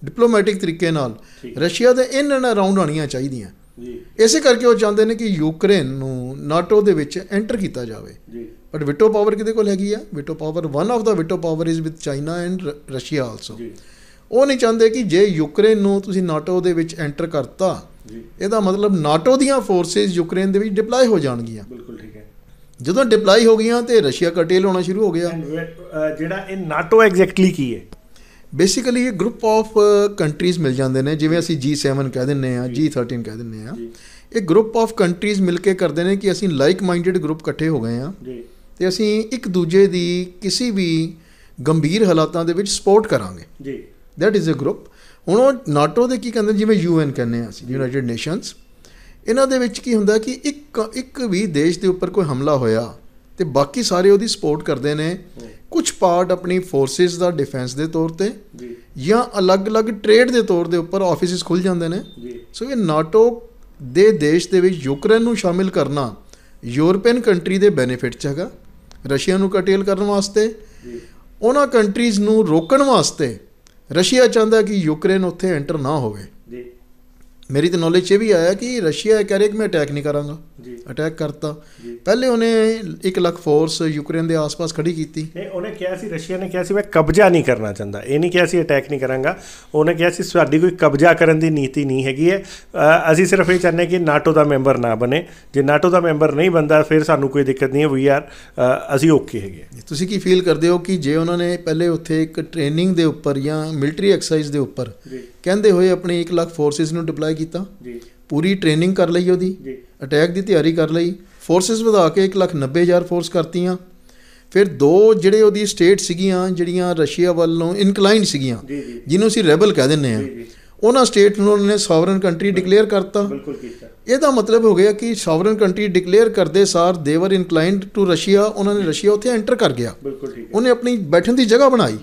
ਡਿਪਲੋਮੈਟਿਕ ਤਰੀਕੇ ਨਾਲ ਰਸ਼ੀਆ ਦੇ ਇਨ ਐਂਡ ਅਰਾਊਂਡ ਆਉਣੀਆਂ ਚਾਹੀਦੀਆਂ। ਇਸੇ ਕਰਕੇ ਉਹ ਚਾਹੁੰਦੇ ਨੇ ਕਿ ਯੂਕਰੇਨ ਨੂੰ ਨਾਟੋ ਦੇ ਵਿੱਚ ਐਂਟਰ ਕੀਤਾ ਜਾਵੇ। ਬਟ ਵਿਟੋ ਪਾਵਰ ਕਿਹਦੇ ਕੋਲ ਹੈਗੀ ਆ? Widow power, one of the widow power is with China and Russia also. ਉਹ ਨਹੀਂ ਚਾਹੁੰਦੇ ਕਿ ਜੇ ਯੂਕਰੇਨ ਨੂੰ ਤੁਸੀਂ ਨਾਟੋ ਦੇ ਵਿੱਚ ਐਂਟਰ ਕਰਤਾ, ਇਹਦਾ ਮਤਲਬ ਨਾਟੋ ਦੀਆਂ ਫੋਰਸਿਸ ਯੂਕਰੇਨ ਦੇ ਵਿੱਚ ਡਿਪਲਾਈ ਹੋ ਜਾਣਗੀਆਂ। ਜਦੋਂ ਡਿਪਲਾਈ ਹੋ ਗਈਆਂ ਤੇ ਰਸ਼ੀਆ ਕਰਟੇਲ ਹੋਣਾ ਸ਼ੁਰੂ ਹੋ ਗਿਆ। ਜਿਹੜਾ ਇਹ ਨਾਟੋ ਐਗਜ਼ੈਕਟਲੀ ਕੀ ਹੈ? ਬੇਸਿਕਲੀ ਇਹ ਗਰੁੱਪ ਆਫ ਕੰਟਰੀਜ਼ ਮਿਲ ਜਾਂਦੇ ਨੇ, ਜਿਵੇਂ ਅਸੀਂ G7 ਕਹਿ ਦਿੰਦੇ ਹਾਂ, G13 ਕਹਿ ਦਿੰਦੇ ਹਾਂ। ਇਹ ਗਰੁੱਪ ਆਫ ਕੰਟਰੀਜ਼ ਮਿਲ ਕੇ ਕਰਦੇ ਨੇ ਕਿ ਅਸੀਂ ਲਾਈਕ ਮਾਈਂਡਡ ਗਰੁੱਪ ਇਕੱਠੇ ਹੋ ਗਏ ਹਾਂ ਤੇ ਅਸੀਂ ਇੱਕ ਦੂਜੇ ਦੀ ਕਿਸੇ ਵੀ ਗੰਭੀਰ ਹਾਲਾਤਾਂ ਦੇ ਵਿੱਚ ਸਪੋਰਟ ਕਰਾਂਗੇ। That is a group. ਹੁਣ ਉਹ ਨਾਟੋ ਦੇ ਕੀ ਕਹਿੰਦੇ, ਜਿਵੇਂ UN ਕਹਿੰਦੇ ਹਾਂ ਅਸੀਂ, ਯੂਨਾਈਟਿਡ ਨੇਸ਼ਨਸ। ਇਹਨਾਂ ਦੇ ਵਿੱਚ ਕੀ ਹੁੰਦਾ ਕਿ ਇੱਕ ਵੀ ਦੇਸ਼ ਦੇ ਉੱਪਰ ਕੋਈ ਹਮਲਾ ਹੋਇਆ ਤੇ ਬਾਕੀ ਸਾਰੇ ਉਹਦੀ ਸਪੋਰਟ ਕਰਦੇ ਨੇ। ਕੁਝ ਪਾਰਟ ਆਪਣੀ ਫੋਰਸਿਸ ਦਾ ਡਿਫੈਂਸ ਦੇ ਤੌਰ ਤੇ ਜਾਂ ਅਲੱਗ-ਅਲੱਗ ਟ੍ਰੇਡ ਦੇ ਤੌਰ ਦੇ ਉੱਪਰ ਆਫਿਸਿਸ ਖੁੱਲ੍ਹ ਜਾਂਦੇ ਨੇ। ਸੋ ਇਹ ਨਾਟੋ ਦੇ ਦੇਸ਼ ਦੇ ਵਿੱਚ ਯੂਕਰੇਨ ਨੂੰ ਸ਼ਾਮਿਲ ਕਰਨਾ ਯੂਰਪੀਅਨ ਕੰਟਰੀ ਦੇ ਬੈਨੀਫਿਟ 'ਚ ਹੈਗਾ। ਰਸ਼ੀਆ ਨੂੰ ਕਰਟੇਲ ਕਰਨ ਵਾਸਤੇ, ਉਹਨਾਂ ਕੰਟਰੀਜ਼ ਨੂੰ ਰੋਕਣ ਵਾਸਤੇ ਰਸ਼ੀਆ ਚਾਹੁੰਦਾ ਕਿ ਯੂਕਰੇਨ ਉੱਥੇ ਐਂਟਰ ਨਾ ਹੋਵੇ। ਮੇਰੀ ਤਾਂ ਨੌਲੇਜ 'ਚ ਇਹ ਵੀ ਆਇਆ ਕਿ ਰਸ਼ੀਆ ਕਹਿ ਰਿਹਾ ਕਿ ਮੈਂ ਅਟੈਕ ਨਹੀਂ ਕਰਾਂਗਾ। ਅਟੈਕ ਕਰਤਾ। ਪਹਿਲੇ ਉਹਨੇ 1 ਲੱਖ ਫੋਰਸ ਯੂਕਰੇਨ ਦੇ ਆਸ-ਪਾਸ ਖੜੀ ਕੀਤੀ। ਉਹਨੇ ਕਿਹਾ ਸੀ, ਰਸ਼ੀਆ ਨੇ ਕਿਹਾ ਸੀ ਮੈਂ ਕਬਜ਼ਾ ਨਹੀਂ ਕਰਨਾ ਚਾਹੁੰਦਾ। ਇਹ ਨਹੀਂ ਕਿਹਾ ਸੀ ਅਟੈਕ ਨਹੀਂ ਕਰਾਂਗਾ। ਉਹਨੇ ਕਿਹਾ ਸੀ ਸਾਡੀ ਕੋਈ ਕਬਜ਼ਾ ਕਰਨ ਦੀ ਨੀਤੀ ਨਹੀਂ ਹੈਗੀ ਹੈ। ਅਸੀਂ ਸਿਰਫ ਇਹ ਚਾਹੁੰਦੇ ਕਿ ਨਾਟੋ ਦਾ ਮੈਂਬਰ ਨਾ ਬਣੇ। ਜੇ ਨਾਟੋ ਦਾ ਮੈਂਬਰ ਨਹੀਂ ਬਣਦਾ ਫਿਰ ਸਾਨੂੰ ਕੋਈ ਦਿੱਕਤ ਨਹੀਂ ਹੈ। ਅਸੀਂ ਓਕੇ ਹੈਗੇ। ਤੁਸੀਂ ਕੀ ਫੀਲ ਕਰਦੇ ਹੋ ਕਿ ਜੇ ਉਹਨਾਂ ਨੇ ਪਹਿਲੇ ਉੱਥੇ ਇੱਕ ਟ੍ਰੇਨਿੰਗ ਦੇ ਉੱਪਰ ਜਾਂ ਮਿਲਟਰੀ ਐਕਸਰਸਾਈਜ਼ ਦੇ ਉੱਪਰ ਕਹਿੰਦੇ ਹੋਏ ਆਪਣੀ 1 ਲੱਖ ਫੋਰਸਿਸ ਨੂੰ ਡਿਪਲਾਈ ਕੀਤਾ, ਪੂਰੀ ਟ੍ਰੇਨਿੰਗ ਕਰ ਲਈ, ਉਹਦੀ ਅਟੈਕ ਦੀ ਤਿਆਰੀ ਕਰ ਲਈ, ਫੋਰਸਿਸ ਵਧਾ ਕੇ 1,90,000 ਫੋਰਸ ਕਰਤੀਆਂ। ਫਿਰ 2 ਜਿਹੜੇ ਉਹਦੀ ਸਟੇਟ ਸੀਗੀਆਂ ਜਿਹੜੀਆਂ ਰਸ਼ੀਆ ਵੱਲੋਂ ਇਨਕਲਾਈਨਡ ਸੀਗੀਆਂ, ਜਿਹਨੂੰ ਅਸੀਂ ਰੈਬਲ ਕਹਿ ਦਿੰਦੇ ਹਾਂ, ਉਹਨਾਂ ਸਟੇਟ ਨੂੰ ਉਹਨਾਂ ਨੇ ਸੋਵਰਨ ਕੰਟਰੀ ਡਿਕਲੇਅਰ ਕਰਤਾ। ਇਹਦਾ ਮਤਲਬ ਹੋ ਗਿਆ ਕਿ ਸੋਵਰਨ ਕੰਟਰੀ ਡਿਕਲੇਅਰ ਕਰਦੇ ਸਾਰ ਦੇਵਰ ਇਨਕਲਾਈਨਡ ਟੂ ਰਸ਼ੀਆ। ਉਹਨਾਂ ਨੇ ਰਸ਼ੀਆ ਉੱਥੇ ਐਂਟਰ ਕਰ ਗਿਆ। ਉਹਨੇ ਆਪਣੀ ਬੈਠਣ ਦੀ ਜਗ੍ਹਾ ਬਣਾਈ।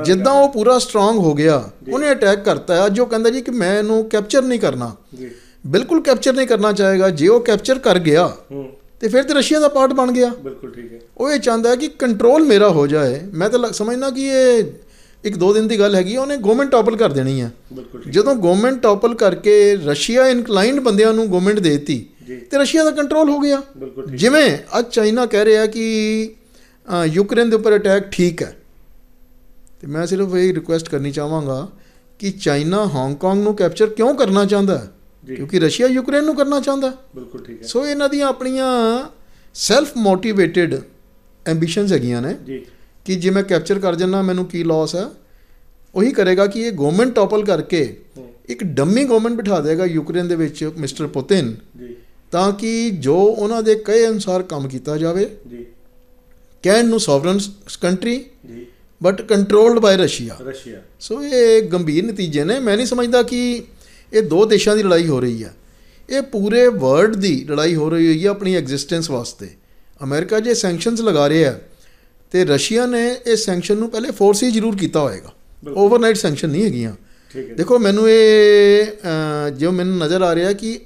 ਜਿੱਦਾਂ ਉਹ ਪੂਰਾ ਸਟਰੋਂਗ ਹੋ ਗਿਆ, ਉਹਨੇ ਅਟੈਕ ਕਰਤਾ। ਅੱਜ ਉਹ ਕਹਿੰਦਾ ਜੀ ਕਿ ਮੈਂ ਇਹਨੂੰ ਕੈਪਚਰ ਨਹੀਂ ਕਰਨਾ, ਬਿਲਕੁਲ ਕੈਪਚਰ ਨਹੀਂ ਕਰਨਾ ਚਾਹੇਗਾ। ਜੇ ਉਹ ਕੈਪਚਰ ਕਰ ਗਿਆ ਤੇ ਫਿਰ ਤੇ ਰਸ਼ੀਆ ਦਾ ਪਾਰਟ ਬਣ ਗਿਆ। ਉਹ ਇਹ ਚਾਹੁੰਦਾ ਕਿ ਕੰਟਰੋਲ ਮੇਰਾ ਹੋ ਜਾਏ। ਮੈਂ ਤਾਂ ਸਮਝਦਾ ਕਿ ਇਹ 1-2 ਦਿਨ ਦੀ ਗੱਲ ਹੈਗੀ। ਉਹਨੇ ਗਵਰਨਮੈਂਟ ਟੋਪਲ ਕਰ ਦੇਣੀ ਹੈ। ਜਦੋਂ ਗਵਰਨਮੈਂਟ ਟੋਪਲ ਕਰਕੇ ਰਸ਼ੀਆ ਇਨਕਲਾਈਨਡ ਬੰਦਿਆਂ ਨੂੰ ਗਵਰਨਮੈਂਟ ਦੇ ਦਿੱਤੀ ਤੇ ਰਸ਼ੀਆ ਦਾ ਕੰਟਰੋਲ ਹੋ ਗਿਆ। ਜਿਵੇਂ ਅੱਜ ਚਾਈਨਾ ਕਹਿ ਰਿਹਾ ਕਿ ਯੂਕਰੇਨ ਦੇ ਉੱਪਰ ਅਟੈਕ ਠੀਕ ਹੈ, ਤੇ ਮੈਂ ਸਿਰਫ ਇਹ ਰਿਕੁਐਸਟ ਕਰਨੀ ਚਾਹਾਂਗਾ ਕਿ ਚਾਈਨਾ ਹਾਂਗਕਾਂਗ ਨੂੰ ਕੈਪਚਰ ਕਿਉਂ ਕਰਨਾ ਚਾਹੁੰਦਾ ਹੈ? ਕਿਉਂਕਿ ਰਸ਼ੀਆ ਯੂਕਰੇਨ ਨੂੰ ਕਰਨਾ ਚਾਹੁੰਦਾ। ਸੋ ਇਹਨਾਂ ਦੀਆਂ ਆਪਣੀਆਂ ਸੈਲਫ ਮੋਟੀਵੇਟਿਡ ਐਂਬੀਸ਼ਨਸ ਹੈਗੀਆਂ ਨੇ ਕਿ ਜੇ ਮੈਂ ਕੈਪਚਰ ਕਰ ਜਾਂਦਾ ਮੈਨੂੰ ਕੀ ਲਾਸ ਹੈ। ਉਹੀ ਕਰੇਗਾ ਕਿ ਇਹ ਗਵਰਨਮੈਂਟ ਟੋਪਲ ਕਰਕੇ ਇੱਕ ਡੰਮੀ ਗਵਰਨਮੈਂਟ ਬਿਠਾ ਦੇਗਾ ਯੂਕਰੇਨ ਦੇ ਵਿੱਚ, ਮਿਸਟਰ ਪੁਤਿਨ, ਤਾਂ ਕਿ ਜੋ ਉਹਨਾਂ ਦੇ ਕਹੇ ਅਨੁਸਾਰ ਕੰਮ ਕੀਤਾ ਜਾਵੇ। ਕਹਿਣ ਨੂੰ sovereign country but controlled by Russia. So ਇਹ ਗੰਭੀਰ ਨਤੀਜੇ ਨੇ। ਮੈਂ ਨਹੀਂ ਸਮਝਦਾ ਕਿ ਇਹ 2 ਦੇਸ਼ਾਂ ਦੀ ਲੜਾਈ ਹੋ ਰਹੀ ਹੈ, ਇਹ ਪੂਰੇ ਵਰਲਡ ਦੀ ਲੜਾਈ ਹੋ ਰਹੀ ਹੋਈ ਹੈ ਆਪਣੀ ਐਗਜ਼ਿਸਟੈਂਸ ਵਾਸਤੇ। ਅਮਰੀਕਾ ਜੇ ਸੈਂਕਸ਼ਨਸ ਲਗਾ ਰਿਹਾ ਤੇ ਰਸ਼ੀਆ ਨੇ ਇਹ ਸੈਂਕਸ਼ਨ ਨੂੰ ਪਹਿਲੇ ਫੋਰਸ ਹੀ ਜ਼ਰੂਰ ਕੀਤਾ ਹੋਏਗਾ। ਓਵਰਨਾਈਟ ਸੈਂਕਸ਼ਨ ਨਹੀਂ ਹੈਗੀਆਂ। ਦੇਖੋ ਮੈਨੂੰ ਇਹ ਜੋ ਮੈਨੂੰ ਨਜ਼ਰ ਆ ਰਿਹਾ ਕਿ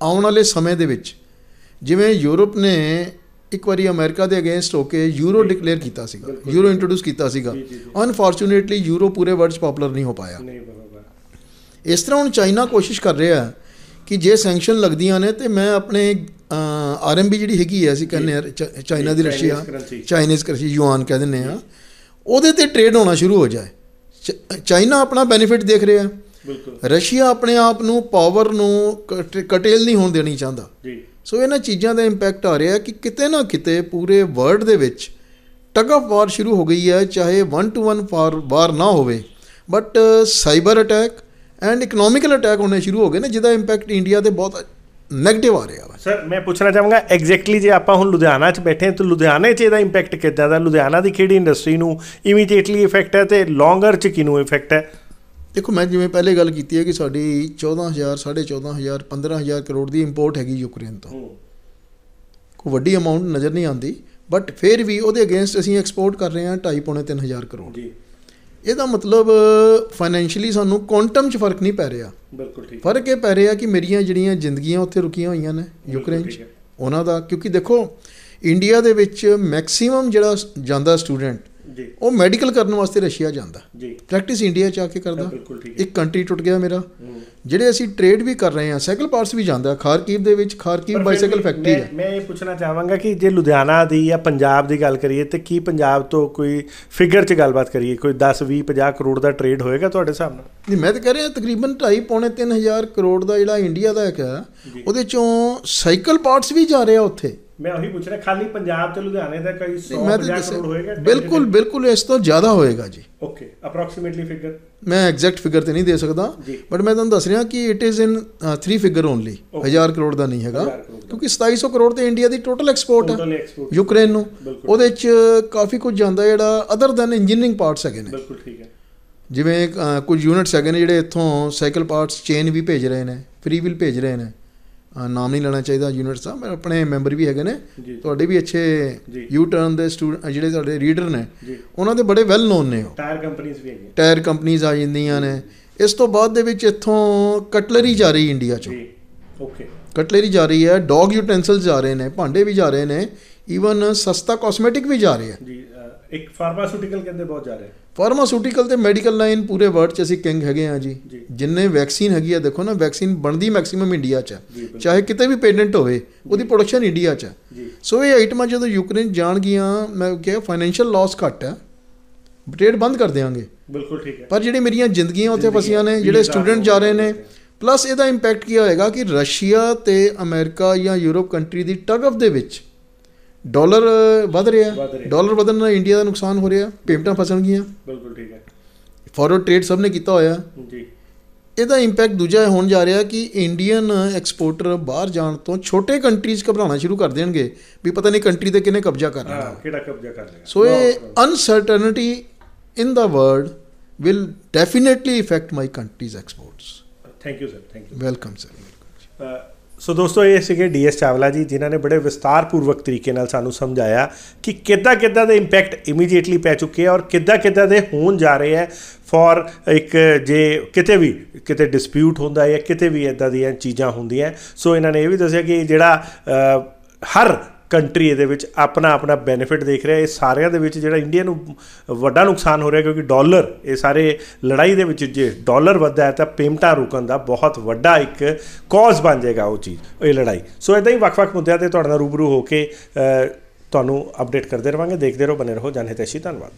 ਆਉਣ ਵਾਲੇ ਸਮੇਂ ਦੇ ਵਿੱਚ ਜਿਵੇਂ ਯੂਰਪ ਨੇ ਇੱਕ ਵਾਰੀ ਅਮਰੀਕਾ ਦੇ ਅਗੇਂਸਟ ਹੋ ਕੇ ਯੂਰੋ ਡਿਕਲੇਅਰ ਕੀਤਾ ਸੀਗਾ, ਯੂਰੋ ਇੰਟਰੋਡਿਊਸ ਕੀਤਾ ਸੀਗਾ। ਅਨਫੋਰਚੂਨੇਟਲੀ ਯੂਰੋ ਪੂਰੇ ਵਰਲਡ 'ਚ ਪੋਪੂਲਰ ਨਹੀਂ ਹੋ ਪਾਇਆ। ਇਸ ਤਰ੍ਹਾਂ ਹੁਣ ਚਾਈਨਾ ਕੋਸ਼ਿਸ਼ ਕਰ ਰਿਹਾ ਕਿ ਜੇ ਸੈਂਕਸ਼ਨ ਲੱਗਦੀਆਂ ਨੇ ਤੇ ਮੈਂ ਆਪਣੇ RMB ਜਿਹੜੀ ਹੈਗੀ ਹੈ, ਅਸੀਂ ਕਹਿੰਦੇ ਹਾਂ ਚਾਈਨਾ ਦੀ ਰਸ਼ੀਆ, ਚਾਈਨੀਜ਼ ਕਰੰਸੀ ਯੂਆਨ ਕਹਿ ਦਿੰਦੇ ਹਾਂ, ਉਹਦੇ 'ਤੇ ਟ੍ਰੇਡ ਹੋਣਾ ਸ਼ੁਰੂ ਹੋ ਜਾਏ। ਚਾਈਨਾ ਆਪਣਾ ਬੈਨੀਫਿਟ ਦੇਖ ਰਿਹਾ, ਰਸ਼ੀਆ ਆਪਣੇ ਆਪ ਨੂੰ ਪਾਵਰ ਨੂੰ ਕਟੇਲ ਨਹੀਂ ਹੋਣ ਦੇਣੀ ਚਾਹੁੰਦਾ। ਸੋ ਇਹਨਾਂ ਚੀਜ਼ਾਂ ਦਾ ਇੰਪੈਕਟ ਆ ਰਿਹਾ ਕਿ ਕਿਤੇ ਨਾ ਕਿਤੇ ਪੂਰੇ ਵਰਲਡ ਦੇ ਵਿੱਚ ਟਗ ਆਫ ਵਾਰ ਸ਼ੁਰੂ ਹੋ ਗਈ ਹੈ। ਚਾਹੇ 1-to-1 ਵਾਰ ਨਾ ਹੋਵੇ, but cyber attack and economical attack ਹੋਣੇ ਸ਼ੁਰੂ ਹੋ ਗਏ ਨੇ, ਜਿਹਦਾ ਇੰਪੈਕਟ ਇੰਡੀਆ 'ਤੇ ਬਹੁਤ ਨੈਗੇਟਿਵ ਆ ਰਿਹਾ ਵਾ। ਸਰ ਮੈਂ ਪੁੱਛਣਾ ਚਾਹਾਂਗਾ ਐਗਜ਼ੈਕਟਲੀ ਜੇ ਆਪਾਂ ਹੁਣ ਲੁਧਿਆਣਾ 'ਚ ਬੈਠੇ ਤਾਂ ਲੁਧਿਆਣੇ 'ਚ ਇਹਦਾ ਇੰਪੈਕਟ ਕਿੱਦਾਂ ਦਾ? ਲੁਧਿਆਣਾ ਦੀ ਕਿਹੜੀ ਇੰਡਸਟਰੀ ਨੂੰ ਇਮੀਡੀਏਟਲੀ ਇਫੈਕਟ ਹੈ ਤੇ ਲੌਂਗਰ 'ਚ ਕਿਹਨੂੰ ਇਫੈਕਟ ਹੈ? ਦੇਖੋ ਮੈਂ ਜਿਵੇਂ ਪਹਿਲੇ ਗੱਲ ਕੀਤੀ ਹੈ ਕਿ ਸਾਡੀ 14,000, 14,500, 15,000 ਕਰੋੜ ਦੀ ਇੰਪੋਰਟ ਹੈਗੀ ਯੂਕਰੇਨ ਤੋਂ। ਕੋਈ ਵੱਡੀ ਅਮਾਊਂਟ ਨਜ਼ਰ ਨਹੀਂ ਆਉਂਦੀ, ਬਟ ਫਿਰ ਵੀ ਉਹਦੇ ਅਗੇਂਸਟ ਅਸੀਂ ਐਕਸਪੋਰਟ ਕਰ ਰਹੇ ਹਾਂ 2.5-3,000 ਕਰੋੜ। ਇਹਦਾ ਮਤਲਬ ਫਾਈਨੈਂਸ਼ੀਅਲੀ ਸਾਨੂੰ ਕੁਆਂਟਮ 'ਚ ਫਰਕ ਨਹੀਂ ਪੈ ਰਿਹਾ। ਫਰਕ ਇਹ ਪੈ ਰਿਹਾ ਕਿ ਮੇਰੀਆਂ ਜਿਹੜੀਆਂ ਜ਼ਿੰਦਗੀਆਂ ਉੱਥੇ ਰੁਕੀਆਂ ਹੋਈਆਂ ਨੇ ਯੂਕਰੇਨ 'ਚ, ਉਹਨਾਂ ਦਾ। ਕਿਉਂਕਿ ਦੇਖੋ ਇੰਡੀਆ ਦੇ ਵਿੱਚ ਮੈਕਸੀਮਮ ਜਿਹੜਾ ਜਾਂਦਾ ਸਟੂਡੈਂਟ ਉਹ ਮੈਡੀਕਲ ਕਰਨ ਵਾਸਤੇ ਰਸ਼ੀਆ ਜਾਂਦਾ, ਪ੍ਰੈਕਟਿਸ ਇੰਡੀਆ 'ਚ ਆ ਕੇ ਕਰਦਾ। ਇੱਕ ਕੰਟਰੀ ਟੁੱਟ ਗਿਆ ਮੇਰਾ। ਜਿਹੜੇ ਅਸੀਂ ਟ੍ਰੇਡ ਵੀ ਕਰ ਰਹੇ ਹਾਂ, ਸਾਈਕਲ ਪਾਰਟਸ ਵੀ ਜਾਂਦਾ। ਖਾਰਕੀਵ ਦੇ ਵਿੱਚ ਖਾਰਕੀਵ ਬਾਈਸਾਈਕਲ ਫੈਕਟਰੀ ਹੈ। ਮੈਂ ਇਹ ਪੁੱਛਣਾ ਚਾਹਾਂਗਾ ਕਿ ਜੇ ਲੁਧਿਆਣਾ ਦੀ ਜਾਂ ਪੰਜਾਬ ਦੀ ਗੱਲ ਕਰੀਏ ਤਾਂ ਕੀ ਪੰਜਾਬ ਤੋਂ ਕੋਈ ਫਿਗਰ 'ਚ ਗੱਲਬਾਤ ਕਰੀਏ, ਕੋਈ 10-20-50 ਕਰੋੜ ਦਾ ਟ੍ਰੇਡ ਹੋਏਗਾ ਤੁਹਾਡੇ ਹਿਸਾਬ ਨਾਲ? ਨਹੀਂ, ਮੈਂ ਤਾਂ ਕਹਿ ਰਿਹਾ ਤਕਰੀਬਨ 2.5-3,000 ਕਰੋੜ ਦਾ ਜਿਹੜਾ ਇੰਡੀਆ ਦਾ ਹੈਗਾ, ਉਹਦੇ 'ਚੋਂ ਸਾਈਕਲ ਪਾਰਟਸ ਵੀ ਜਾ ਰਿਹਾ ਉੱਥੇ। ਮੈਂ ਉਹੀ ਪੁੱਛ ਰਿਹਾ, ਖਾਲੀ ਪੰਜਾਬ ਤੇ ਲੁਧਿਆਣੇ ਦਾ ਕੋਈ 150 ਕਰੋੜ ਹੋਏਗਾ? ਬਿਲਕੁਲ ਬਿਲਕੁਲ ਇਸ ਤੋਂ ਜ਼ਿਆਦਾ ਹੋਏਗਾ ਜੀ। ਓਕੇ, ਅਪਰੋਕਸੀਮੇਟਲੀ ਫਿਗਰ ਮੈਂ ਐਗਜ਼ੈਕਟ ਫਿਗਰ ਤੇ ਨਹੀਂ ਦੇ ਸਕਦਾ, ਬਟ ਮੈਂ ਤੁਹਾਨੂੰ ਦੱਸ ਰਿਹਾ ਕਿ it is in 3 figure only, 1000 crore ਦਾ ਨਹੀਂ ਹੈਗਾ, ਕਿਉਂਕਿ 2700 ਕਰੋੜ ਤੇ ਇੰਡੀਆ ਦੀ ਟੋਟਲ ਐਕਸਪੋਰਟ ਹੈ ਯੂਕਰੇਨ ਨੂੰ। ਉਹਦੇ 'ਚ ਕਾਫੀ ਕੁਝ ਜਾਂਦਾ ਜਿਹੜਾ ਅਦਰ ਦੈਨ ਇੰਜੀਨੀਅਰਿੰਗ ਪਾਰਟਸ ਹੈਗੇ ਨੇ। ਬਿਲਕੁਲ ਠੀਕ ਹੈ। ਜਿਵੇਂ ਕੁਝ ਯੂਨਿਟਸ ਹੈਗੇ ਨੇ ਜਿਹੜੇ ਇੱਥੋਂ ਸਾਈਕਲ ਪਾਰਟਸ ਚੇਨ ਵੀ ਭੇਜ ਰਹੇ ਨੇ, ਫ੍ਰੀ ਵੀਲ ਭੇਜ ਰਹੇ ਨੇ, ਨਾਮ ਨਹੀਂ ਲੈਣਾ ਚਾਹੀਦਾ ਯੂਨਿਟਸ ਦਾ, ਮੇਰੇ ਆਪਣੇ ਮੈਂਬਰ ਵੀ ਹੈਗੇ ਨੇ, ਤੁਹਾਡੇ ਵੀ ਅੱਛੇ ਯੂ ਟਰਨ ਦੇ ਸਟੂਡੈਂਟ ਜਿਹੜੇ ਤੁਹਾਡੇ ਰੀਡਰ ਨੇ ਉਹਨਾਂ ਦੇ ਬੜੇ ਵੈਲ ਨੋਨ ਨੇ। ਉਹ ਟਾਇਰ ਕੰਪਨੀਜ਼ ਵੀ ਹੈਗੀਆਂ, ਟਾਇਰ ਕੰਪਨੀਜ਼ ਆ ਜਾਂਦੀਆਂ ਨੇ। ਇਸ ਤੋਂ ਬਾਅਦ ਦੇ ਵਿੱਚ ਇੱਥੋਂ ਕਟਲਰੀ ਜਾ ਰਹੀ ਇੰਡੀਆ 'ਚੋਂ। ਓਕੇ, ਕਟਲਰੀ ਜਾ ਰਹੀ ਹੈ, ਡੌਗ ਯੂਟੈਂਸਿਲਸ ਜਾ ਰਹੇ ਨੇ, ਭਾਂਡੇ ਵੀ ਜਾ ਰਹੇ ਨੇ, ਈਵਨ ਸਸਤਾ ਕਾਸਮੈਟਿਕ ਵੀ ਜਾ ਰਿਹਾ ਜੀ। ਇੱਕ ਫਾਰਮਾਸਿਊਟੀਕਲ ਕਹਿੰਦੇ ਬਹੁਤ ਜਾ ਰਿਹਾ। ਫਾਰਮਾਸਿਊਟੀਕਲ ਤੇ ਮੈਡੀਕਲ ਲਾਈਨ ਪੂਰੇ ਵਰਲਡ 'ਚ ਅਸੀਂ ਕਿੰਗ ਹੈਗੇ ਆ ਜੀ। ਜਿੰਨੇ ਵੈਕਸੀਨ ਹੈਗੀ ਆ, ਦੇਖੋ ਨਾ ਵੈਕਸੀਨ ਬਣਦੀ ਮੈਕਸਿਮਮ ਇੰਡੀਆ 'ਚ, ਚਾਹੇ ਕਿਤੇ ਵੀ ਪੇਟੈਂਟ ਹੋਵੇ ਉਹਦੀ ਪ੍ਰੋਡਕਸ਼ਨ ਇੰਡੀਆ 'ਚ। ਸੋ ਇਹ ਆਈਟਮਾਂ ਜਦੋਂ ਯੂਕਰੇਨ ਜਾਣਗੀਆਂ, ਮੈਂ ਕਿਹਾ ਫਾਈਨੈਂਸ਼ੀਅਲ ਲਾਸ ਘੱਟ ਹੈ, ਟ੍ਰੇਡ ਬੰਦ ਕਰ ਦਿਆਂਗੇ। ਬਿਲਕੁਲ ਠੀਕ ਹੈ। ਪਰ ਜਿਹੜੀ ਮੇਰੀਆਂ ਜ਼ਿੰਦਗੀਆਂ ਉੱਥੇ ਫਸੀਆਂ ਨੇ, ਜਿਹੜੇ ਸਟੂਡੈਂਟ ਜਾ ਰਹੇ ਨੇ, ਪਲੱਸ ਇਹਦਾ ਇੰਪੈਕਟ ਕੀ ਹੋਏਗਾ ਕਿ ਰਸ਼ੀਆ ਤੇ ਅਮਰੀਕਾ ਜਾਂ Europe country the tug of ਦੇ ਵਿੱਚ ਡਾਲਰ ਵਧ ਰਿਹਾ, ਡਾਲਰ ਵਧਣ ਨਾਲ ਇੰਡੀਆ ਦਾ ਨੁਕਸਾਨ ਹੋ ਰਿਹਾ, ਪੇਮੈਂਟਾਂ ਫਸਣਗੀਆਂ। ਬਿਲਕੁਲ ਠੀਕ ਹੈ। ਫੋਰਵਰਡ ਟ੍ਰੇਡ ਸਭ ਨੇ ਕੀਤਾ ਹੋਇਆ ਜੀ। ਇਹਦਾ ਇੰਪੈਕਟ ਦੂਜਾ ਹੋਣ ਜਾ ਰਿਹਾ ਕਿ ਇੰਡੀਅਨ ਐਕਸਪੋਰਟਰ ਬਾਹਰ ਜਾਣ ਤੋਂ ਛੋਟੇ ਕੰਟਰੀਜ਼ ਘਬਰਾਉਣਾ ਸ਼ੁਰੂ ਕਰ ਦੇਣਗੇ ਵੀ ਪਤਾ ਨਹੀਂ ਕੰਟਰੀ ਤੇ ਕਿਹਨੇ ਕਬਜ਼ਾ ਕਰ ਲੈਣਾ, ਕਿਹੜਾ ਕਬਜ਼ਾ ਕਰ ਲੇਗਾ। ਸੋ ਇਹ uncertainty in the world will definitely affect my countries exports. Thank you sir. Thank you. Welcome sir. So ਦੋਸਤੋ, ਇਹ ਸੀਗੇ DS ਚਾਵਲਾ ਜੀ, ਜਿਨ੍ਹਾਂ ਨੇ ਬੜੇ ਵਿਸਤਾਰਪੂਰਵਕ ਤਰੀਕੇ ਨਾਲ ਸਾਨੂੰ ਸਮਝਾਇਆ ਕਿ ਕਿੱਦਾਂ ਦੇ ਇੰਪੈਕਟ ਇਮੀਡੀਏਟਲੀ ਪੈ ਚੁੱਕੇ ਆ ਔਰ ਕਿੱਦਾਂ ਦੇ ਹੋਣ ਜਾ ਰਹੇ ਹੈ ਫॉर ਇੱਕ ਜੇ ਕਿਤੇ ਡਿਸਪਿਊਟ ਹੁੰਦਾ ਹੈ, ਕਿਤੇ ਵੀ ਇੱਦਾਂ ਦੀਆਂ ਚੀਜ਼ਾਂ ਹੁੰਦੀਆਂ। ਸੋ ਇਹਨਾਂ ਨੇ ਇਹ ਵੀ ਦੱਸਿਆ ਕਿ ਜਿਹੜਾ ਹਰ ਕੰਟਰੀ ਇਹਦੇ ਵਿੱਚ ਆਪਣਾ ਬੈਨੀਫਿਟ ਦੇਖ ਰਿਹਾ। ਇਹ ਸਾਰਿਆਂ ਦੇ ਵਿੱਚ ਜਿਹੜਾ ਇੰਡੀਆ ਨੂੰ ਵੱਡਾ ਨੁਕਸਾਨ ਹੋ ਰਿਹਾ, ਕਿਉਂਕਿ ਡਾਲਰ, ਇਹ ਸਾਰੇ ਲੜਾਈ ਦੇ ਵਿੱਚ ਜੇ ਡਾਲਰ ਵੱਧਦਾ ਹੈ ਤਾਂ ਪੇਮੈਂਟਾਂ ਰੁਕਣ ਦਾ ਬਹੁਤ ਵੱਡਾ ਇੱਕ ਕੌਜ਼ ਬਣ ਜਾਏਗਾ ਉਹ ਚੀਜ਼, ਇਹ ਲੜਾਈ। ਸੋ ਇੱਦਾਂ ਹੀ ਵੱਖ-ਵੱਖ ਮੁੱਦਿਆਂ 'ਤੇ ਤੁਹਾਡੇ ਨਾਲ ਰੂਬਰੂ ਹੋ ਕੇ ਤੁਹਾਨੂੰ ਅਪਡੇਟ ਕਰਦੇ ਰਹਾਂਗੇ। ਦੇਖਦੇ ਰਹੋ, ਬਨੇ ਰਹੋ ਜਨ ਹਿਤੈਸ਼ੀ। ਧੰਨਵਾਦ।